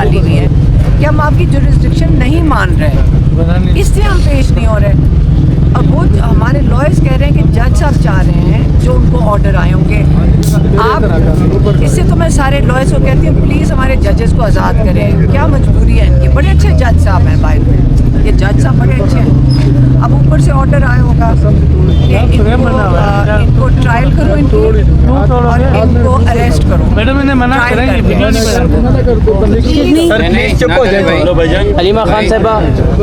डाली हुई है कि हम आपकी जुरिस्डिक्शन नहीं मान रहे, इसलिए हम पेश नहीं हो रहे। और वो हमारे लॉयर्स कह रहे हैं कि जज साहब चाह रहे हैं जो उनको ऑर्डर आए होंगे आप, इससे तो मैं सारे लॉयर्स को कहती हूँ प्लीज़ हमारे जजेस को आज़ाद करें, क्या मजबूरी है इनकी। बड़े अच्छे जज साहब हैं बाय द वे, ये जज साहब बड़े अच्छे हैं। अब ऊपर से ऑर्डर आया होगा कि इनको ट्रायल करो इनकी और इनको अरेस्ट करो। मैडम इन्हें मना करेंगे, हलीमा खान साहबा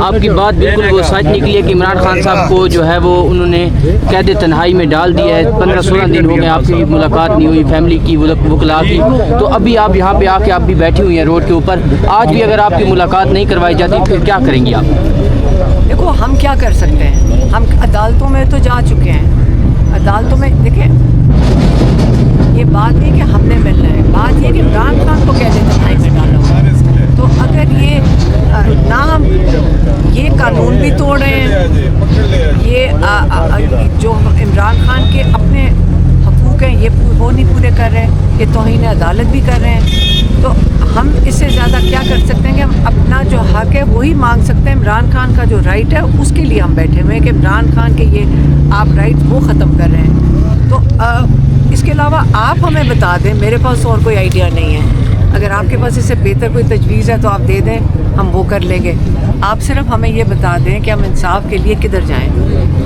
आपकी बात बिल्कुल वो सच निकली है कि इमरान खान साहब को जो है वो उन्होंने कैद तन्हाई में डाल दिया है। 15-16 दिन हो गए आपकी मुलाकात नहीं हुई फैमिली की वकला की, तो अभी आप यहाँ पे आके आप भी बैठी हुई हैं रोड के ऊपर, आज भी अगर आपकी मुलाकात नहीं करवाई जाती फिर क्या करेंगी आप? देखो हम क्या कर सकते हैं, हम अदालतों में तो जा चुके हैं, अदालतों में देखिए ये बात नहीं कि हमने मिलना है, बात ये कि इमरान खान को कैद तन्हाई में डाला हुआ। तो अगर ये ना हम ये कानून भी तोड़ रहे हैं, ये जो इमरान खान के अपने हकूक़ हैं ये वो नहीं पूरे कर रहे हैं, ये तौहीन अदालत भी कर रहे हैं, तो हम इससे ज़्यादा क्या कर सकते हैं कि हम अपना जो हक़ है वही मांग सकते हैं। इमरान खान का जो राइट है उसके लिए हम बैठे हुए हैं कि इमरान खान के ये आप राइट वो ख़त्म कर रहे हैं। तो इसके अलावा आप हमें बता दें, मेरे पास और कोई आइडिया नहीं है, अगर आपके पास इससे बेहतर कोई तजवीज़ है तो आप दे दें, हम वो कर लेंगे। आप सिर्फ हमें ये बता दें कि हम इंसाफ के लिए किधर जाएं,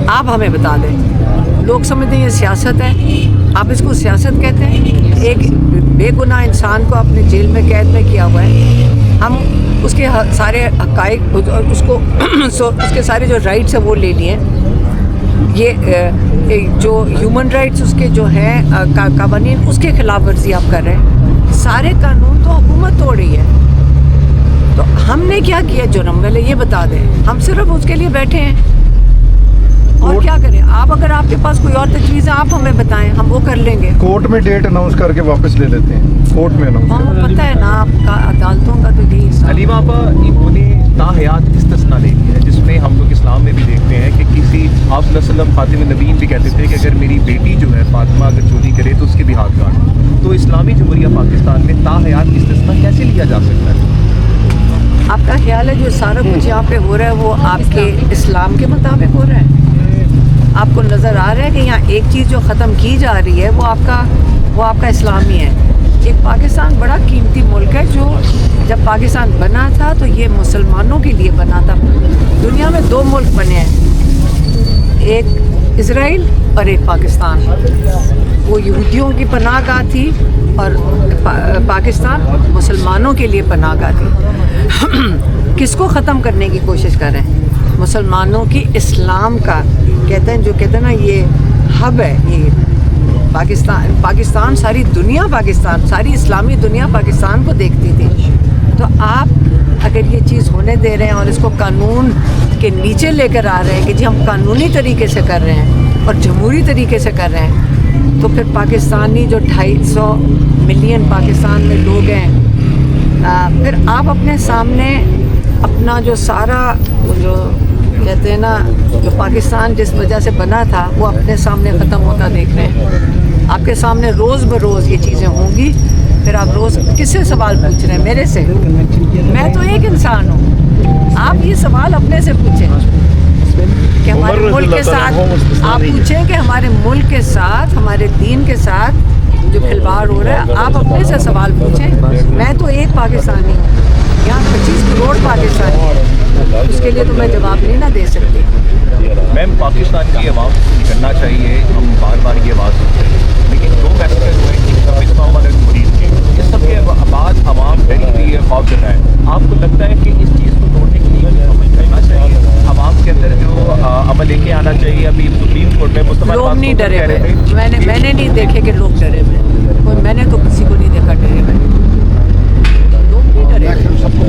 आप हमें बता दें। लोग समझते हैं ये सियासत है, आप इसको सियासत कहते हैं। एक बेगुनाह इंसान को अपने जेल में कैद में किया हुआ है, हम उसके सारे हक़ाइक़ उसको उसके सारे जो राइट्स हैं वो ले लिए। ये जो ह्यूमन राइट्स उसके जो हैं कानून उसके खिलाफ वर्जी आप कर रहे हैं। सारे कानून तो हुकूमत तोड़ रही है, तो हमने क्या किया जुर्म वाले ये बता दें, हम सिर्फ उसके लिए बैठे हैं और क्या करें। आप अगर आपके पास कोई और तजवीज़ है आप हमें बताएं, हम वो कर लेंगे। कोर्ट में डेट अनाउंस करके वापस ले लेते हैं, कोर्ट में अनाउंस। हाँ पता है ना आपका अदालतों का तो यही हिसाब। हलीमा आपा इन्होंने ताहयात इस्तिस्ना ले लिया है, जिसमें हम लोग इस्लाम में भी देखते हैं कि किसी आप सल्लल्लाहु अलैहि वसल्लम खातिम नबीन भी कहते थे कि अगर मेरी बेटी जो है फातिमा अगर चोरी करे तो उसके भी हाथ काट। तो इस्लामी जमहूरिया पाकिस्तान में ताहयात इस्तिस्ना कैसे लिया जा सकता है? आपका ख्याल है जो सारा कुछ यहाँ पे हो रहा है वो आपके इस्लाम के मुताबिक हो रहा है? आपको नज़र आ रहा है कि यहाँ एक चीज़ जो ख़त्म की जा रही है वो आपका इस्लामी है। एक पाकिस्तान बड़ा कीमती मुल्क है, जो जब पाकिस्तान बना था तो ये मुसलमानों के लिए बना था। दुनिया में 2 मुल्क बने हैं, एक इज़राइल और एक पाकिस्तान। वो यहूदियों की पनाहगाह थी और पाकिस्तान मुसलमानों के लिए पनाहगाह थी। किसको ख़त्म करने की कोशिश कर रहे हैं? मुसलमानों की इस्लाम का कहते हैं ना ये हब है, ये पाकिस्तान सारी दुनिया पाकिस्तान सारी इस्लामी दुनिया पाकिस्तान को देखती थी। तो आप अगर ये चीज़ होने दे रहे हैं और इसको कानून के नीचे लेकर आ रहे हैं कि जी हम कानूनी तरीके से कर रहे हैं और जमहूरी तरीके से कर रहे हैं, तो फिर पाकिस्तानी जो 250 मिलियन पाकिस्तान में लोग हैं, फिर आप अपने सामने अपना जो सारा जो कहते हैं ना जो पाकिस्तान जिस वजह से बना था वो अपने सामने ख़त्म होता देख रहे हैं। आपके सामने रोज़ बरोज़ ये चीज़ें होंगी, फिर आप रोज़ किससे सवाल पूछ रहे हैं? मेरे से। मैं तो एक इंसान हूँ, आप ये सवाल अपने से पूछें कि हमारे मुल्क के साथ, आप पूछें कि हमारे मुल्क के साथ हमारे दीन के साथ जो खिलवाड़ हो रहा है, आप अपने से सवाल पूछें। मैं तो एक पाकिस्तानी हूँ, यहाँ 25 करोड़ पाकिस्तानी है, उसके लिए तो मैं जवाब नहीं ना दे सकती। मैम पाकिस्तान की आवाम से निकलना चाहिए, हम बार बार ये आवाज़ सुनते हैं, लेकिन 2 मैसेज हुए मरीज के, इस सब के बाद आवाम डरी हुई है, खौफजदा है। आपको लगता है कि इस चीज़ को तोड़ने के लिए अमल करना चाहिए, आवाम के अंदर जो अमल लेके आना चाहिए? अभी सुप्रीम कोर्ट में लोग नहीं डरे हुए, मैंने नहीं देखे कि लोग डरे हुए, मैंने तो किसी को नहीं देखा डरे हुए।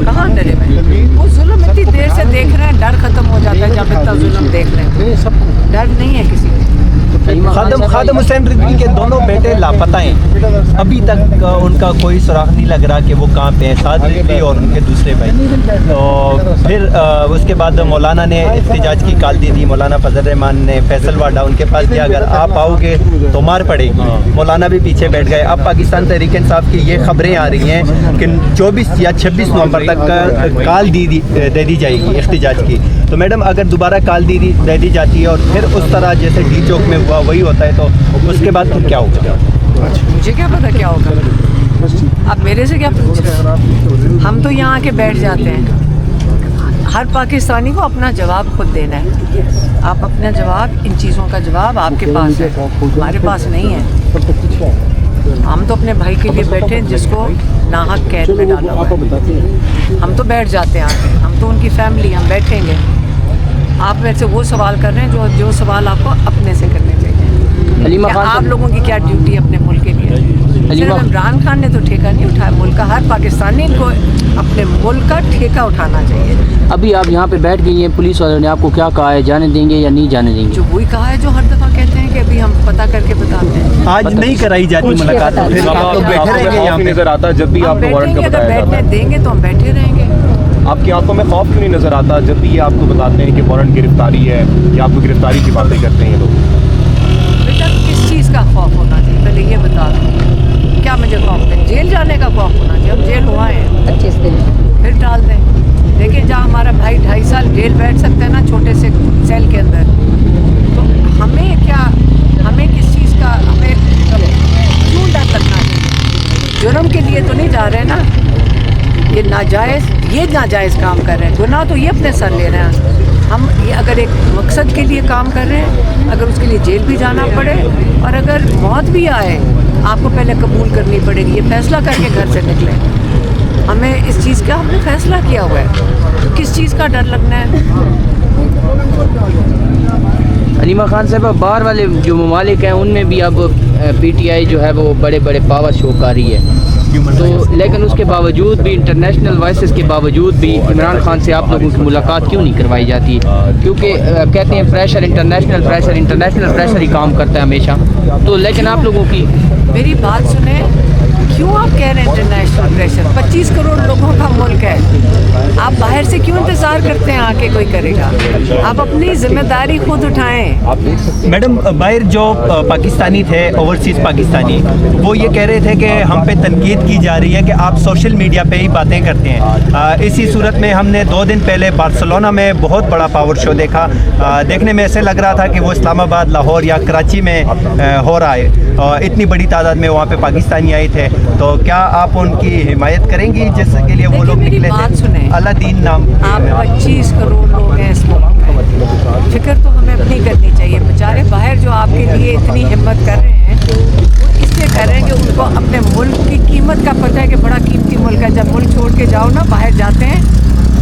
कहाँ डरे हुए? वो जुल्म इतनी देर से देख रहे हैं, डर ख़त्म हो जाता है जब इतना जुल्म देख रहे हैं। डर नहीं है किसी को। خادم حسین رضوی کے دونوں بیٹے لاپتہ ہیں، ابھی تک ان کا کوئی سراغ نہیں لگ رہا کہ وہ کہاں پہ ہیں، سعد رضوی اور ان کے دوسرے بھائی۔ پھر اس کے بعد مولانا نے احتجاج کی کال دی تھی، مولانا فضل الرحمان نے فیصل واڈا ان کے پاس دیا، اگر آپ آؤ گے تو مار پڑے گی، مولانا بھی پیچھے بیٹھ گئے۔ اب پاکستان تحریک انصاف کی یہ خبریں آ رہی ہیں کہ 24 یا 26 نومبر تک کال دے دی جائے گی احتجاج کی۔ تو میڈم اگر دوبارہ کال دے دی جاتی ہے اور پھر اس طرح جیسے ڈی چوک میں ہوا وہی ہوتا ہے تو اس کے بعد پھر کیا ہوگا؟ مجھے کیا پتا کیا ہوگا، آپ میرے سے کیا پوچھ رہے ہیں؟ ہم تو یہاں آ کے بیٹھ جاتے ہیں۔ ہر پاکستانی کو اپنا جواب خود دینا ہے۔ آپ اپنا جواب، ان چیزوں کا جواب آپ کے پاس ہے، ہمارے پاس نہیں ہے۔ ہم تو اپنے بھائی کے لیے بیٹھے ہیں جس کو ناحق قید میں ڈالا ہوا ہے، ہم تو بیٹھ جاتے ہیں آ کے، ہم تو ان کی فیملی، ہم بیٹھیں گے۔ آپ میرے سے وہ سوال کر رہے ہیں جو سوال آپ کو اپنے سے کرنے چاہیے کہ آپ لوگوں کی کیا ڈیوٹی ہے اپنے ملک کے لیے۔ صرف عمران خان نے تو ٹھیکہ نہیں اٹھایا ملک کا، ہر پاکستانی کو اپنے ملک کا ٹھیکہ اٹھانا چاہیے۔ ابھی آپ یہاں پہ بیٹھ گئی ہیں، پولیس والوں نے آپ کو کیا کہا ہے، جانے دیں گے یا نہیں جانے دیں گے؟ جو وہی کہا ہے جو ہر دفعہ کہتے ہیں کہ ابھی ہم پتہ کر کے بتاتے ہیں۔ آج نہیں کرائی جاتی ملاقات، پھر آپ لوگ بیٹھے رہیں گے یہاں پہ؟ نظر آتا جب بھی آپ کو وارنٹ کا اگر بتایا بیٹھنے جاتا دیں گے تو ہم بیٹھے رہیں گے۔ آپ کی آنکھوں میں خوف کیوں نہیں نظر آتا جب بھی یہ آپ کو بتاتے ہیں کہ وارنٹ گرفتاری ہے یا آپ کو گرفتاری کی باتیں کرتے ہیں یہ لوگ؟ بیٹا کس چیز کا خوف ہونا چاہیے پہلے یہ بتا دو، کیا مجھے خوف ہے؟ جیل جانے کا خوف ہونا چاہیے؟ ہم جیل ہوا ہیں 25 دن، پھر ڈال دیں۔ دیکھیں جہاں ہمارا بھائی 2.5 سال جیل بیٹھ سکتا ہے نا چھوٹے سے سیل کے اندر، تو ہمیں کس چیز کا، ہمیں کیوں ڈر لگنا ہے؟ جرم کے لیے تو نہیں جا رہے نا، یہ ناجائز کام کر رہے ہیں، گناہ تو یہ اپنے سر لے رہے ہیں۔ ہم یہ اگر ایک مقصد کے لیے کام کر رہے ہیں، اگر اس کے لیے جیل بھی جانا پڑے اور اگر موت بھی آئے آپ کو پہلے قبول کرنی پڑے گی، یہ فیصلہ کر کے گھر سے نکلیں۔ ہمیں اس چیز کا ہم نے فیصلہ کیا ہوا ہے، تو کس چیز کا ڈر لگنا ہے؟ علیمہ خان صاحب، باہر والے جو ممالک ہیں ان میں بھی اب پی ٹی آئی جو ہے وہ بڑے بڑے پاور شو کر رہی ہے، تو لیکن اس کے باوجود بھی انٹرنیشنل وائسز کے باوجود بھی عمران خان سے آپ لوگوں کی ملاقات کیوں نہیں کروائی جاتی؟ کیونکہ کہتے ہیں انٹرنیشنل پریشر ہی کام کرتا ہے ہمیشہ، تو لیکن آپ لوگوں کی میری بات سنیں، کیوں آپ کہہ رہے ہیں انٹرنیشنل پریشر؟ 25 کروڑ لوگوں کا ملک ہے، آپ باہر سے کیوں انتظار کرتے ہیں آ کے کوئی کرے گا؟ آپ اپنی ذمہ داری خود اٹھائیں۔ میڈم باہر جو پاکستانی تھے، اوورسیز پاکستانی، وہ یہ کہہ رہے تھے کہ ہم پہ تنقید کی جا رہی ہے کہ آپ سوشل میڈیا پہ ہی باتیں کرتے ہیں۔ اسی صورت میں ہم نے 2 دن پہلے بارسلونا میں بہت بڑا پاور شو دیکھا، دیکھنے میں ایسے لگ رہا تھا کہ وہ اسلام آباد، لاہور یا کراچی میں ہو رہا ہے، اتنی بڑی تعداد میں وہاں پہ پاکستانی آئے تھے، تو کیا آپ ان کی حمایت کریں گی جس کے لیے وہ لوگ نکلے تھے؟ اللہ دین نام، آپ 25 کروڑ لوگ ہیں اس ملک میں، فکر تو ہمیں اپنی کرنی چاہیے۔ بیچارے باہر جو آپ کے لیے اتنی ہمت کر رہے ہیں وہ اس لیے کر رہے ہیں کہ ان کو اپنے ملک کی قیمت کا پتہ ہے کہ بڑا قیمتی ملک ہے۔ جب ملک چھوڑ کے جاؤ نا، باہر جاتے ہیں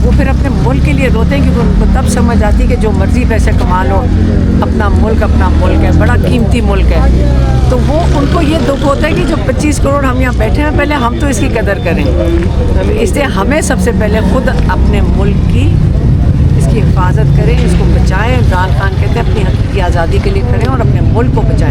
وہ پھر اپنے ملک کے لیے روتے ہیں، کیونکہ ان کو تب سمجھ آتی ہے کہ جو مرضی پیسے کما لو، اپنا ملک ہے، بڑا قیمتی ملک ہے۔ تو وہ ان کو یہ دکھ ہوتا ہے کہ جو 25 کروڑ ہم یہاں بیٹھے ہیں، پہلے ہم تو اس کی قدر کریں۔ اس لیے ہمیں سب سے پہلے خود اپنے ملک کی اس کی حفاظت کریں، اس کو بچائیں۔ عمران خان کہتے ہیں اپنی حقیقی آزادی کے لیے کھڑے اور اپنے ملک کو بچائیں۔